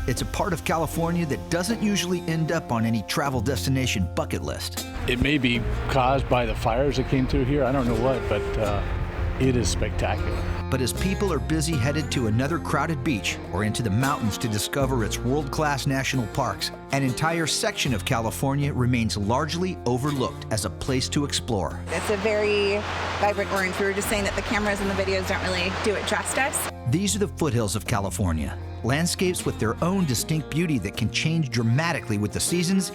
It's a part of California that doesn't usually end up on any travel destination bucket list. It may be caused by the fires that came through here, I don't know what, but it is spectacular. But as people are busy headed to another crowded beach or into the mountains to discover its world-class national parks, an entire section of California remains largely overlooked as a place to explore. It's a very vibrant orange. We were just saying that the cameras and the videos don't really do it justice. These are the foothills of California, landscapes with their own distinct beauty that can change dramatically with the seasons,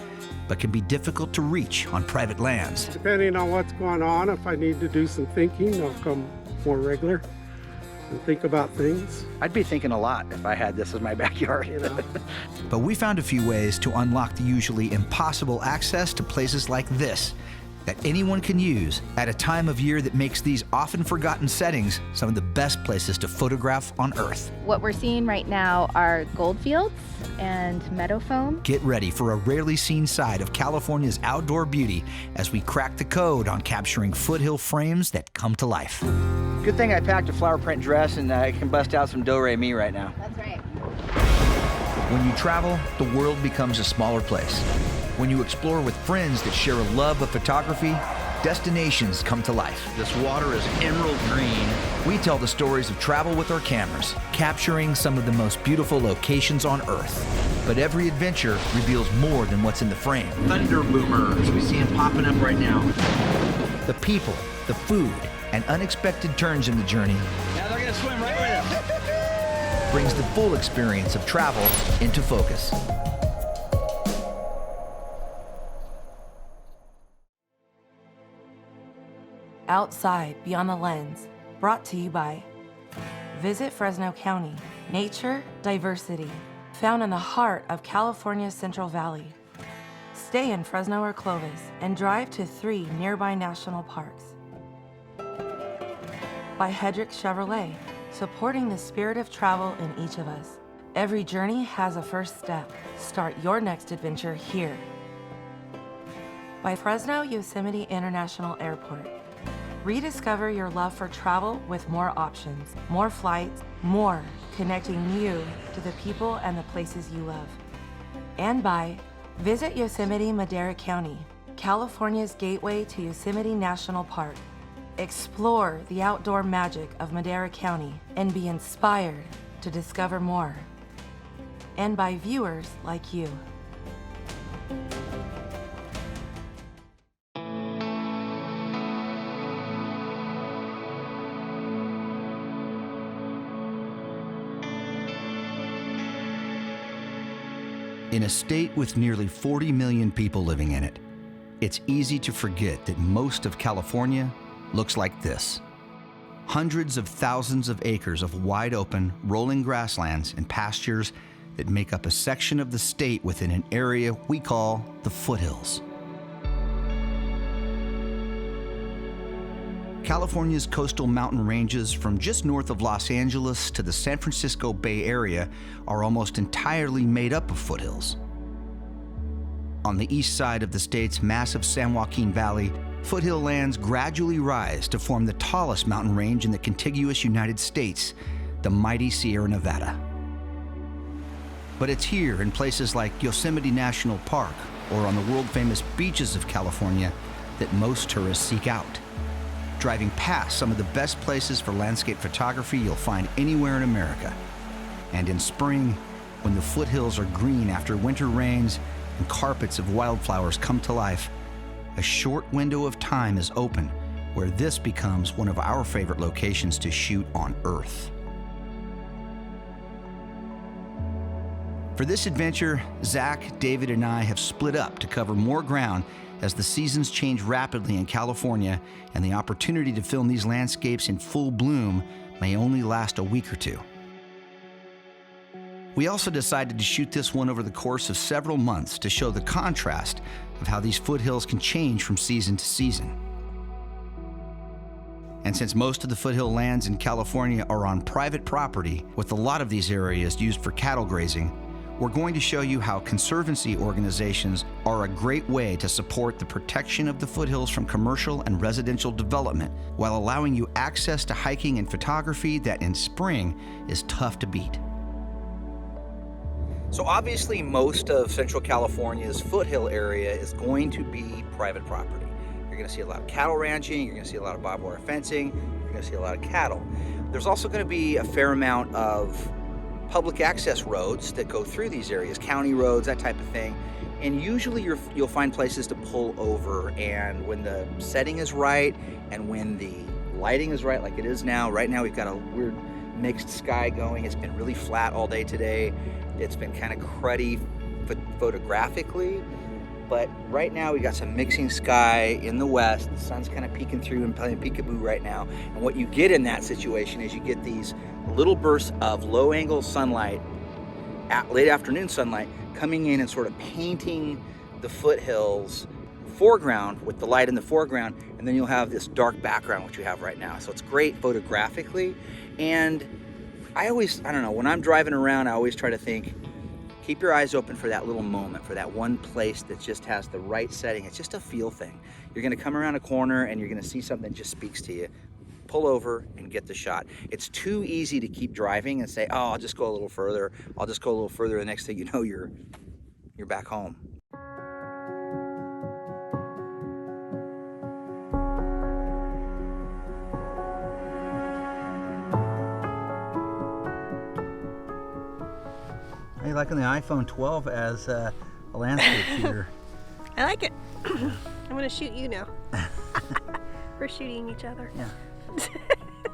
but can be difficult to reach on private lands. Depending on what's going on, if I need to do some thinking, I'll come more regular and think about things. I'd be thinking a lot if I had this as my backyard. You know? But we found a few ways to unlock the usually impossible access to places like this that anyone can use at a time of year that makes these often forgotten settings some of the best places to photograph on Earth. What we're seeing right now are gold fields and meadow foam. Get ready for a rarely seen side of California's outdoor beauty as we crack the code on capturing foothill frames that come to life. Good thing I packed a flower print dress and I can bust out some do-re-mi right now. That's right. When you travel, the world becomes a smaller place. When you explore with friends that share a love of photography, destinations come to life. This water is emerald green. We tell the stories of travel with our cameras, capturing some of the most beautiful locations on Earth. But every adventure reveals more than what's in the frame. Thunder boomers, we see them popping up right now. The people, the food, and unexpected turns in the journey Now they're gonna swim right with us. brings the full experience of travel into focus. Outside Beyond the Lens, brought to you by Visit Fresno County, nature, diversity, found in the heart of California's Central Valley. Stay in Fresno or Clovis and drive to 3 nearby national parks. By Hedrick Chevrolet, supporting the spirit of travel in each of us. Every journey has a first step. Start your next adventure here. By Fresno-Yosemite International Airport. Rediscover your love for travel with more options, more flights, more connecting you to the people and the places you love. And by Visit Yosemite Madera County, California's gateway to Yosemite National Park. Explore the outdoor magic of Madera County and be inspired to discover more. And by viewers like you. In a state with nearly 40 million people living in it, it's easy to forget that most of California looks like this. Hundreds of thousands of acres of wide open, rolling grasslands and pastures that make up a section of the state within an area we call the foothills. California's coastal mountain ranges from just north of Los Angeles to the San Francisco Bay Area are almost entirely made up of foothills. On the east side of the state's massive San Joaquin Valley, foothill lands gradually rise to form the tallest mountain range in the contiguous United States, the mighty Sierra Nevada. But it's here in places like Yosemite National Park or on the world-famous beaches of California that most tourists seek out. Driving past some of the best places for landscape photography you'll find anywhere in America. And in spring, when the foothills are green after winter rains and carpets of wildflowers come to life, a short window of time is open where this becomes one of our favorite locations to shoot on Earth. For this adventure, Zack, David, and I have split up to cover more ground as the seasons change rapidly in California and the opportunity to film these landscapes in full bloom may only last a week or two. We also decided to shoot this one over the course of several months to show the contrast of how these foothills can change from season to season. And since most of the foothill lands in California are on private property, with a lot of these areas used for cattle grazing, we're going to show you how conservancy organizations are a great way to support the protection of the foothills from commercial and residential development while allowing you access to hiking and photography that in spring is tough to beat. So obviously most of Central California's foothill area is going to be private property. You're going to see a lot of cattle ranching, you're going to see a lot of barbed wire fencing, you're going to see a lot of cattle. There's also going to be a fair amount of public access roads that go through these areas, county roads, that type of thing. And usually you'll find places to pull over, and when the setting is right and when the lighting is right, like it is now. Right now we've got a weird mixed sky going. It's been really flat all day today. It's been kind of cruddy photographically, but right now we got some mixing sky in the west. The sun's kind of peeking through and playing peekaboo right now. And what you get in that situation is you get these little bursts of low angle sunlight, late afternoon sunlight, coming in and sort of painting the foothills foreground with the light in the foreground, and then you'll have this dark background, which you have right now. So it's great photographically. And I don't know, when I'm driving around, I always try to think, keep your eyes open for that little moment, for that one place that just has the right setting. It's just a feel thing. You're gonna come around a corner and you're gonna see something that just speaks to you. Pull over and get the shot. It's too easy to keep driving and say, oh, I'll just go a little further. I'll just go a little further. The next thing you know, you're back home. How you liking the iPhone 12 as a landscape shooter? I like it. I'm gonna shoot you now. We're shooting each other. Yeah.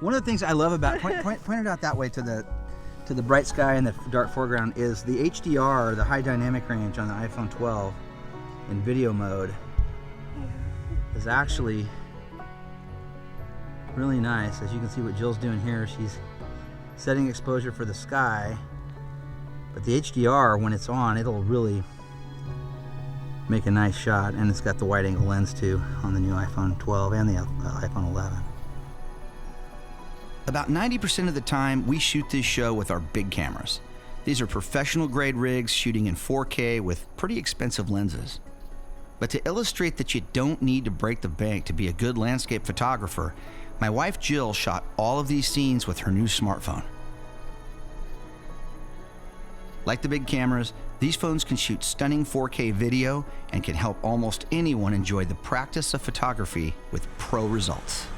One of the things I love about pointed out that way to the bright sky and the dark foreground is the HDR, the high dynamic range on the iPhone 12 in video mode is actually really nice. As you can see what Jill's doing here, she's setting exposure for the sky, but the HDR, when it's on, it'll really make a nice shot, and it's got the wide angle lens too on the new iPhone 12 and the iPhone 11. About 90% of the time, we shoot this show with our big cameras. These are professional grade rigs shooting in 4K with pretty expensive lenses. But to illustrate that you don't need to break the bank to be a good landscape photographer, my wife Jill shot all of these scenes with her new smartphone. Like the big cameras, these phones can shoot stunning 4K video and can help almost anyone enjoy the practice of photography with pro results.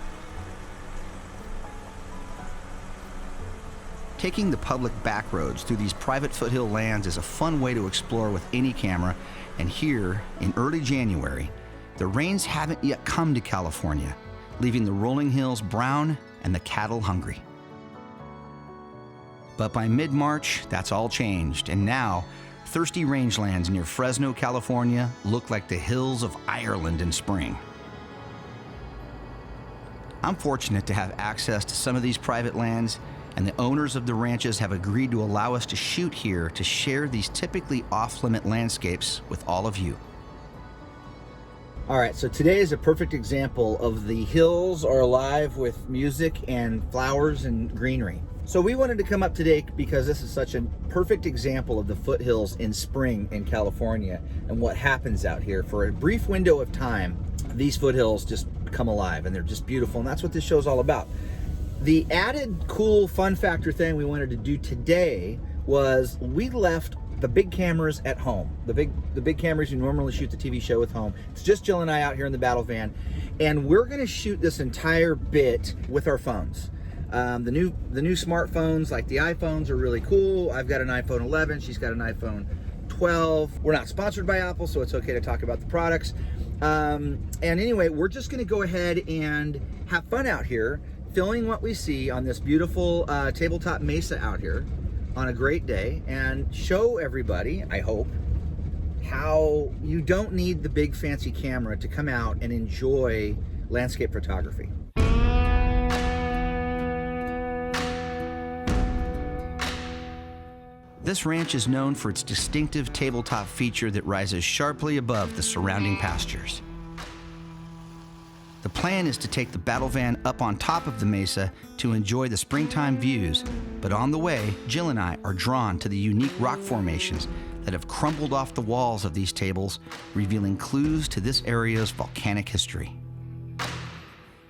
Taking the public back roads through these private foothill lands is a fun way to explore with any camera, and here, in early January, the rains haven't yet come to California, leaving the rolling hills brown and the cattle hungry. But by mid-March, that's all changed, and now, thirsty rangelands near Fresno, California look like the hills of Ireland in spring. I'm fortunate to have access to some of these private lands, and the owners of the ranches have agreed to allow us to shoot here to share these typically off-limit landscapes with all of you. All right, so today is a perfect example of the hills are alive with music and flowers and greenery. So we wanted to come up today because this is such a perfect example of the foothills in spring in California and what happens out here. For a brief window of time, these foothills just come alive and they're just beautiful, and that's what this show's all about. The added cool fun factor thing we wanted to do today was we left the big cameras at home. The big cameras you normally shoot the TV show with home. It's just Jill and I out here in the battle van, and we're gonna shoot this entire bit with our phones. The new smartphones, like the iPhones, are really cool. I've got an iPhone 11, she's got an iPhone 12. We're not sponsored by Apple, so it's okay to talk about the products. And anyway, we're just gonna go ahead and have fun out here, filming what we see on this beautiful tabletop mesa out here on a great day, and show everybody, I hope, how you don't need the big fancy camera to come out and enjoy landscape photography. This ranch is known for its distinctive tabletop feature that rises sharply above the surrounding pastures. The plan is to take the battle van up on top of the mesa to enjoy the springtime views, but on the way, Jill and I are drawn to the unique rock formations that have crumbled off the walls of these tables, revealing clues to this area's volcanic history.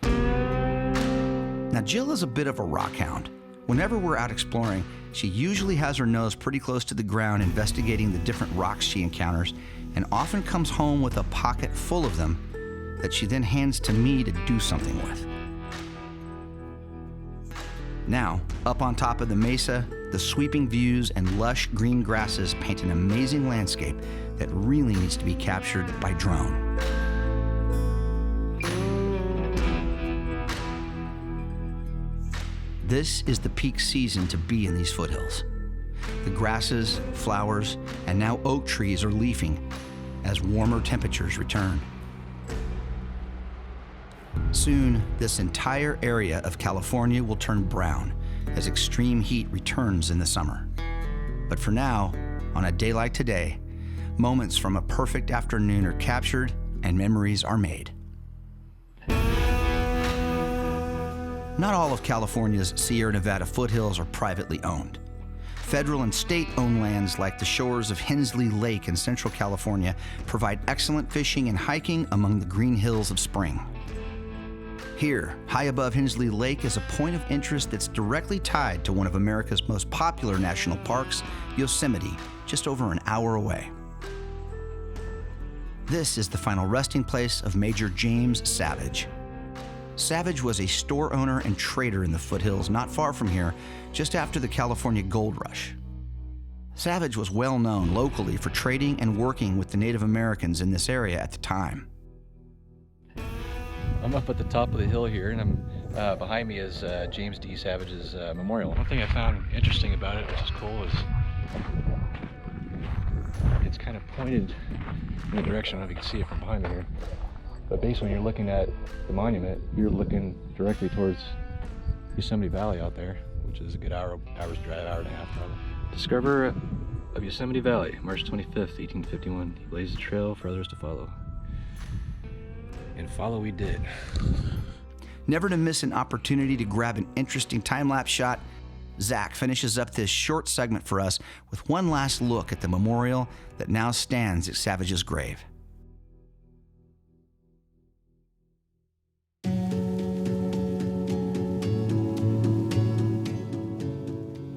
Now, Jill is a bit of a rock hound. Whenever we're out exploring, she usually has her nose pretty close to the ground investigating the different rocks she encounters, and often comes home with a pocket full of them that she then hands to me to do something with. Now, up on top of the mesa, the sweeping views and lush green grasses paint an amazing landscape that really needs to be captured by drone. This is the peak season to be in these foothills. The grasses, flowers, and now oak trees are leafing as warmer temperatures return. Soon, this entire area of California will turn brown as extreme heat returns in the summer. But for now, on a day like today, moments from a perfect afternoon are captured and memories are made. Not all of California's Sierra Nevada foothills are privately owned. Federal and state-owned lands like the shores of Hensley Lake in Central California provide excellent fishing and hiking among the green hills of spring. Here, high above Hensley Lake, is a point of interest that's directly tied to one of America's most popular national parks, Yosemite, just over an hour away. This is the final resting place of Major James Savage. Savage was a store owner and trader in the foothills not far from here, just after the California Gold Rush. Savage was well known locally for trading and working with the Native Americans in this area at the time. I'm up at the top of the hill here, and I'm behind me is James D. Savage's memorial. One thing I found interesting about it, which is cool, is it's kind of pointed in the direction. I don't know if you can see it from behind me here. But basically, when you're looking at the monument, you're looking directly towards Yosemite Valley out there, which is a good hour's drive, hour and a half probably. Discoverer of Yosemite Valley, March 25th, 1851. He blazed a trail for others to follow. And follow we did. Never to miss an opportunity to grab an interesting time-lapse shot, Zack finishes up this short segment for us with one last look at the memorial that now stands at Savage's grave.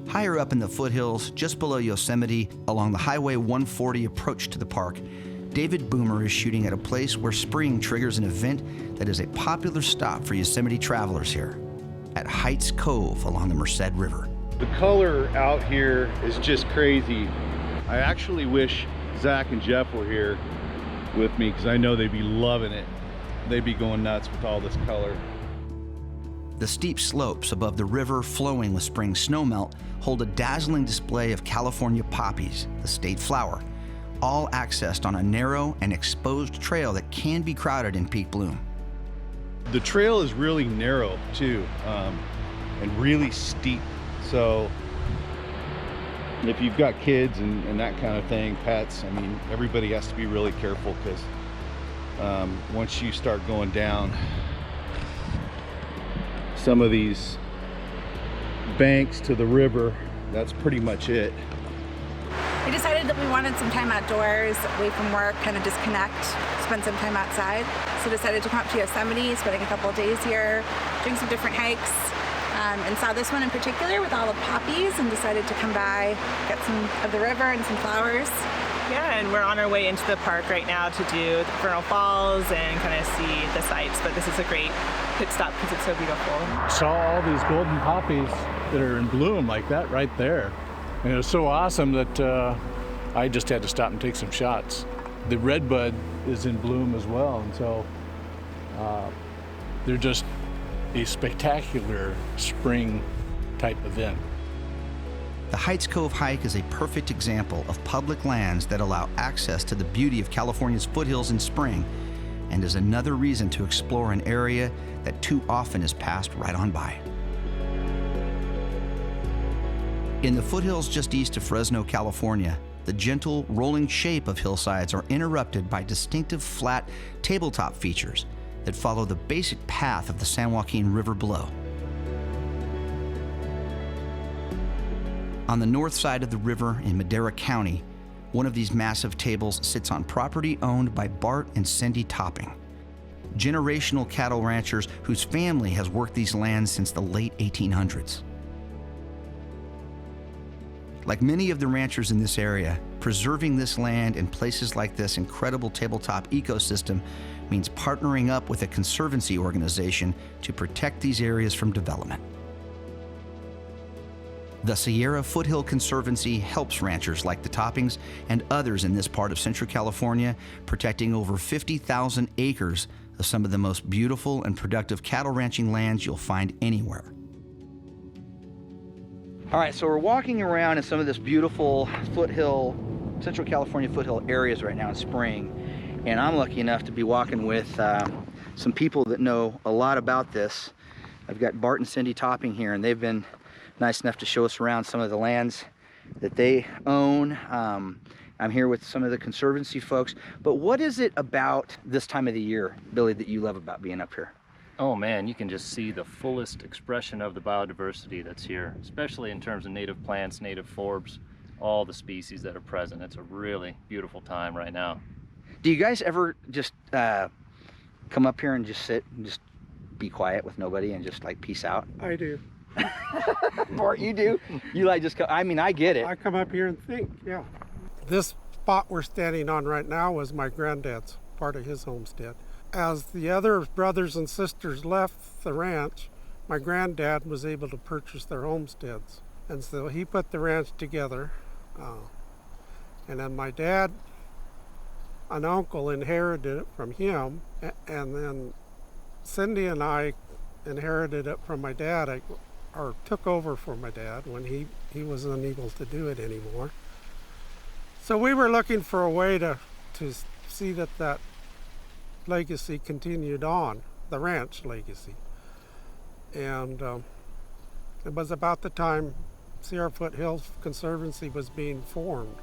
Higher up in the foothills, just below Yosemite, along the Highway 140 approach to the park, David Boomer is shooting at a place where spring triggers an event that is a popular stop for Yosemite travelers here, at Heights Cove along the Merced River. The color out here is just crazy. I actually wish Zach and Jeff were here with me because I know they'd be loving it. They'd be going nuts with all this color. The steep slopes above the river flowing with spring snowmelt hold a dazzling display of California poppies, the state flower, all accessed on a narrow and exposed trail that can be crowded in peak bloom. The trail is really narrow too, and really steep. So if you've got kids and that kind of thing, pets, I mean, everybody has to be really careful because once you start going down some of these banks to the river, that's pretty much it. We decided that we wanted some time outdoors, away from work, kind of disconnect, spend some time outside. So decided to come up to Yosemite, spending a couple of days here, doing some different hikes, and saw this one in particular with all the poppies and decided to come by, get some of the river and some flowers. Yeah, and we're on our way into the park right now to do the vernal falls and kind of see the sights, but this is a great pit stop because it's so beautiful. Saw all these golden poppies that are in bloom like that right there. And it was so awesome that I just had to stop and take some shots. The redbud is in bloom as well, and so they're just a spectacular spring type event. The Heights Cove hike is a perfect example of public lands that allow access to the beauty of California's foothills in spring, and is another reason to explore an area that too often is passed right on by. In the foothills just east of Fresno, California, the gentle, rolling shape of hillsides are interrupted by distinctive flat tabletop features that follow the basic path of the San Joaquin River below. On the north side of the river in Madera County, one of these massive tables sits on property owned by Bart and Cindy Topping, generational cattle ranchers whose family has worked these lands since the late 1800s. Like many of the ranchers in this area, preserving this land and places like this incredible tabletop ecosystem means partnering up with a conservancy organization to protect these areas from development. The Sierra Foothill Conservancy helps ranchers like the Toppings and others in this part of Central California, protecting over 50,000 acres of some of the most beautiful and productive cattle ranching lands you'll find anywhere. All right, so we're walking around in some of this beautiful foothill, Central California foothill areas right now in spring, and I'm lucky enough to be walking with some people that know a lot about this. I've got Bart and Cindy Topping here, and they've been nice enough to show us around some of the lands that they own. I'm here with some of the conservancy folks, but what is it about this time of the year, Billy, that you love about being up here? Oh man, you can just see the fullest expression of the biodiversity that's here, especially in terms of native plants, native forbs, all the species that are present. It's a really beautiful time right now. Do you guys ever just come up here and just sit and just be quiet with nobody and just like peace out? I do. Bart, you do? You like just, I mean, I get it. I come up here and think, yeah. This spot we're standing on right now was my granddad's, part of his homestead. As the other brothers and sisters left the ranch, my granddad was able to purchase their homesteads. And so he put the ranch together. And then my dad, an uncle, inherited it from him. And then Cindy and I inherited it from my dad, or took over for my dad when he was unable to do it anymore. So we were looking for a way to see that legacy continued on, the ranch legacy. And it was about the time Sierra Foothills Conservancy was being formed.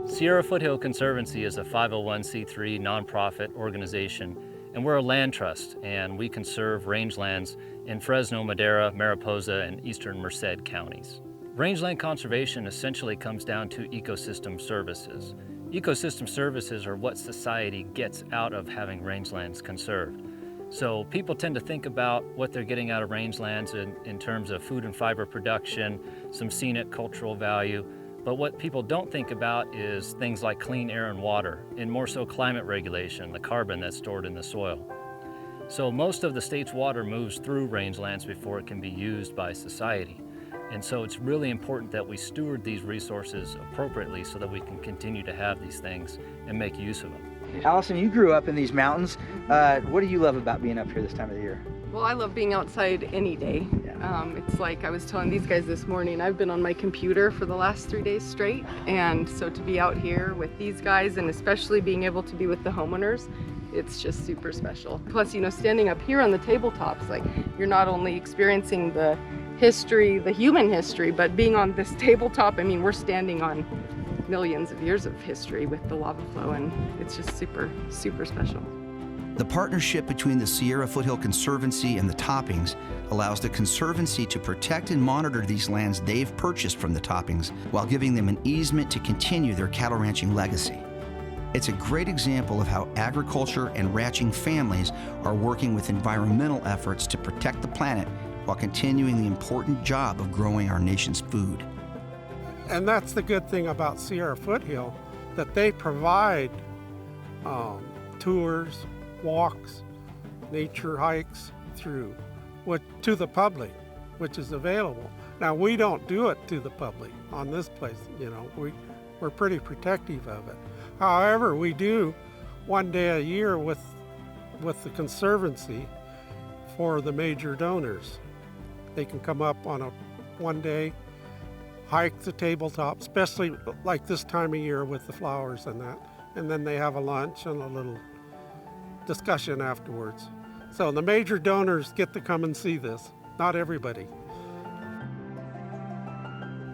Sierra Foothill Conservancy is a 501c3 nonprofit organization, and we're a land trust, and we conserve rangelands in Fresno, Madera, Mariposa, and eastern Merced counties. Rangeland conservation essentially comes down to ecosystem services. Ecosystem services are what society gets out of having rangelands conserved. So people tend to think about what they're getting out of rangelands in terms of food and fiber production, some scenic cultural value, but what people don't think about is things like clean air and water, and more so climate regulation, the carbon that's stored in the soil. So most of the state's water moves through rangelands before it can be used by society. And so it's really important that we steward these resources appropriately so that we can continue to have these things and make use of them. Allison, you grew up in these mountains. What do you love about being up here this time of the year? Well, I love being outside any day. It's like I was telling these guys this morning, I've been on my computer for the last 3 days straight. And so to be out here with these guys, and especially being able to be with the homeowners, it's just super special. Plus, you know, standing up here on the tabletops, like you're not only experiencing the history, the human history, but being on this tabletop, I mean, we're standing on millions of years of history with the lava flow, and it's just super, super special. The partnership between the Sierra Foothill Conservancy and the Toppings allows the Conservancy to protect and monitor these lands they've purchased from the Toppings while giving them an easement to continue their cattle ranching legacy. It's a great example of how agriculture and ranching families are working with environmental efforts to protect the planet while continuing the important job of growing our nation's food. And that's the good thing about Sierra Foothill, that they provide tours, walks, nature hikes to the public, which is available. Now, we don't do it to the public on this place, you know, we're pretty protective of it. However, we do one day a year with the Conservancy for the major donors. They can come up on a one day, hike the tabletop, especially like this time of year with the flowers and that. And then they have a lunch and a little discussion afterwards. So the major donors get to come and see this, not everybody.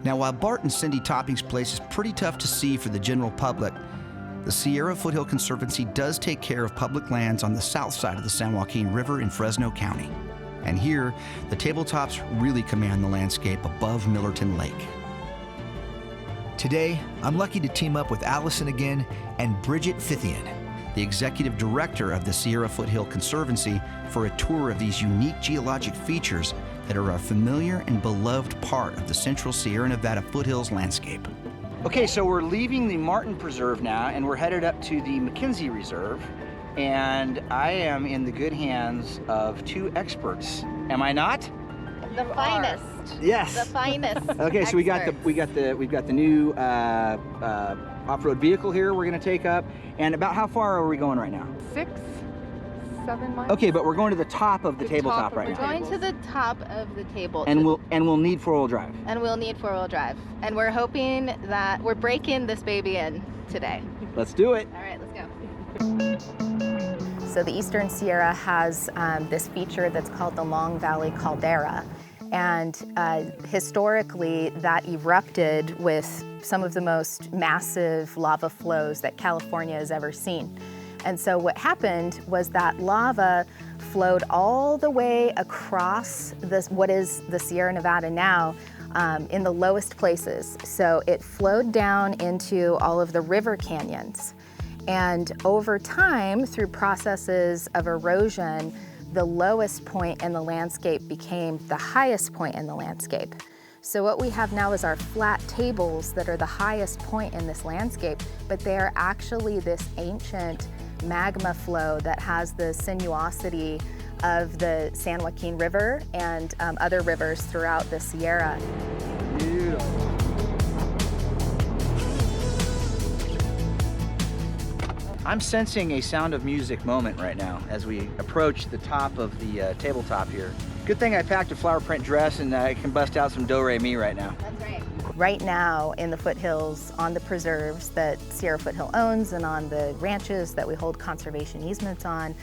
Now, while Bart and Cindy Topping's place is pretty tough to see for the general public, the Sierra Foothill Conservancy does take care of public lands on the south side of the San Joaquin River in Fresno County. And here, the tabletops really command the landscape above Millerton Lake. Today, I'm lucky to team up with Allison again and Bridget Fithian, the executive director of the Sierra Foothill Conservancy, for a tour of these unique geologic features that are a familiar and beloved part of the central Sierra Nevada foothills landscape. Okay, so we're leaving the Martin Preserve now, and we're headed up to the McKenzie Reserve, and I am in the good hands of two experts. Am I not? The finest. Yes. The finest. Okay, so we've got the new off-road vehicle here we're going to take up. And about how far are we going right now? 6, 7 miles. Okay, but we're going to the top of the tabletop right We're now. going to the top of the table. And we'll need four-wheel drive. And we'll need four-wheel drive. And we're hoping that we're breaking this baby in today. Let's do it. All right, let's go. So the Eastern Sierra has this feature that's called the Long Valley Caldera. And historically, that erupted with some of the most massive lava flows that California has ever seen. And so what happened was that lava flowed all the way across what is the Sierra Nevada now, in the lowest places. So it flowed down into all of the river canyons. And over time, through processes of erosion, the lowest point in the landscape became the highest point in the landscape. So what we have now is our flat tables that are the highest point in this landscape, but they are actually this ancient magma flow that has the sinuosity of the San Joaquin River and other rivers throughout the Sierra. Beautiful. I'm sensing a Sound of Music moment right now as we approach the top of the tabletop here. Good thing I packed a flower print dress and I can bust out some do-re-mi right now. That's right. Right now in the foothills, on the preserves that Sierra Foothill owns and on the ranches that we hold conservation easements on,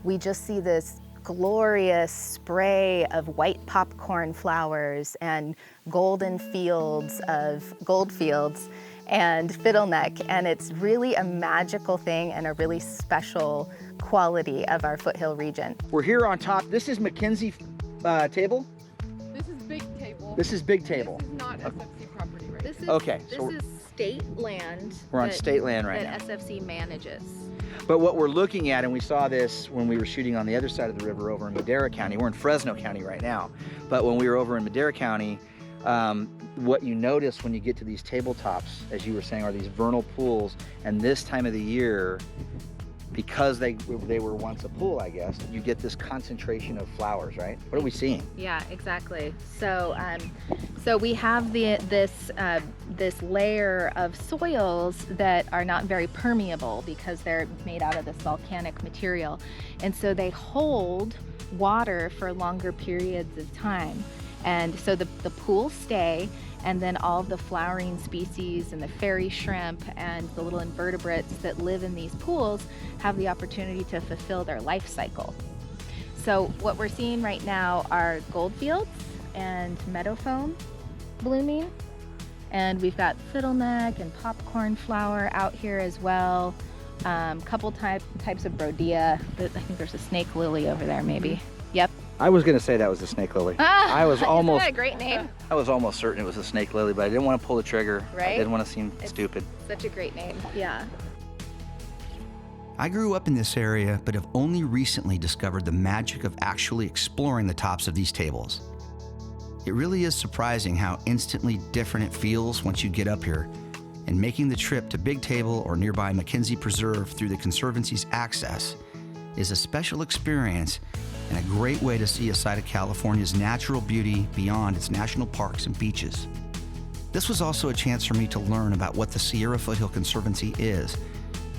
we just see this glorious spray of white popcorn flowers and golden fields of gold fields and fiddleneck, and it's really a magical thing and a really special quality of our foothill region. We're here on top. This is McKenzie table? This is Big Table. This is Big Table. This is not SFC property right This is, Okay, this so is state land. we're on state land right that SFC manages. But what we're looking at, and we saw this when we were shooting on the other side of the river over in Madera County. We're in Fresno County right now. But when we were over in Madera County, what you notice when you get to these tabletops, as you were saying, are these vernal pools. And this time of the year, because they were once a pool, I guess, you get this concentration of flowers, right? What are we seeing? Yeah, exactly. So, so we have this layer of soils that are not very permeable because they're made out of this volcanic material, and so they hold water for longer periods of time. And so the pools stay, and then all the flowering species and the fairy shrimp and the little invertebrates that live in these pools have the opportunity to fulfill their life cycle. So what we're seeing right now are gold fields and meadow foam blooming. And we've got fiddleneck and popcorn flower out here as well. Couple types of brodiea. I think there's a snake lily over there maybe. Yep. I was going to say that was a snake lily. I was almost. Isn't that a great name? I was almost certain it was a snake lily, but I didn't want to pull the trigger. Right? I didn't want to seem stupid. Such a great name. Yeah. I grew up in this area, but have only recently discovered the magic of actually exploring the tops of these tables. It really is surprising how instantly different it feels once you get up here, and making the trip to Big Table or nearby McKenzie Preserve through the Conservancy's access is a special experience and a great way to see a side of California's natural beauty beyond its national parks and beaches. This was also a chance for me to learn about what the Sierra Foothill Conservancy is,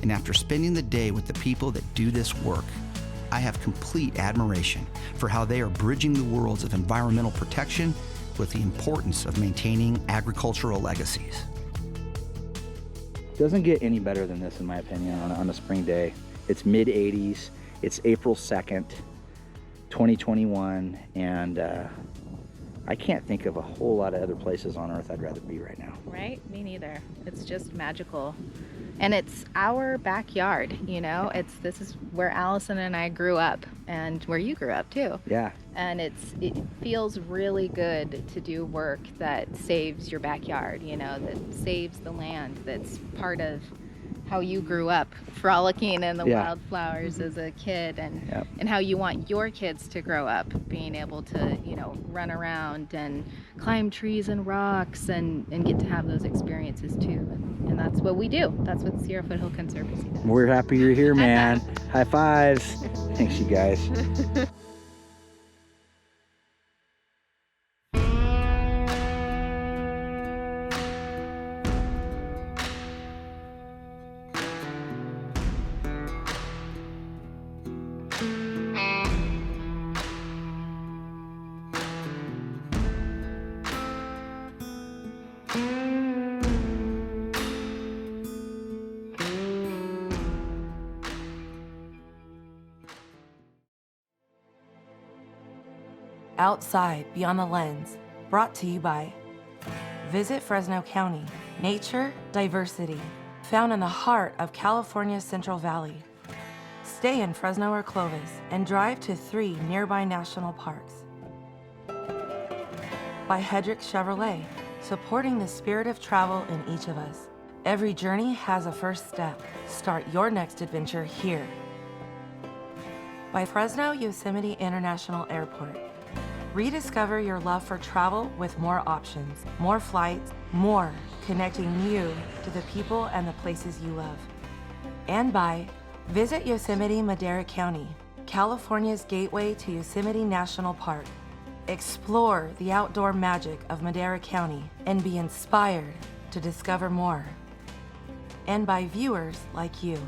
and after spending the day with the people that do this work, I have complete admiration for how they are bridging the worlds of environmental protection with the importance of maintaining agricultural legacies. Doesn't get any better than this, in my opinion, on a spring day. It's mid-80s. It's April 2nd, 2021, and I can't think of a whole lot of other places on Earth I'd rather be right now. Right? Me neither. It's just magical. And it's our backyard, you know? This is where Allison and I grew up, and where you grew up too. Yeah. And it feels really good to do work that saves your backyard, you know, that saves the land, that's part of how you grew up frolicking in the Yeah. wildflowers as a kid, and Yep. and how you want your kids to grow up, being able to, you know, run around and climb trees and rocks and get to have those experiences too. And that's what we do. That's what Sierra Foothill Conservancy does. We're happy you're here, man. High fives. Thanks, you guys. Outside Beyond the Lens, brought to you by Visit Fresno County, nature, diversity, found in the heart of California's Central Valley. Stay in Fresno or Clovis and drive to 3 nearby national parks. By Hedrick Chevrolet, supporting the spirit of travel in each of us. Every journey has a first step. Start your next adventure here. By Fresno-Yosemite International Airport. Rediscover your love for travel with more options, more flights, more connecting you to the people and the places you love. And by Visit Yosemite Madera County, California's gateway to Yosemite National Park. Explore the outdoor magic of Madera County and be inspired to discover more. And by viewers like you.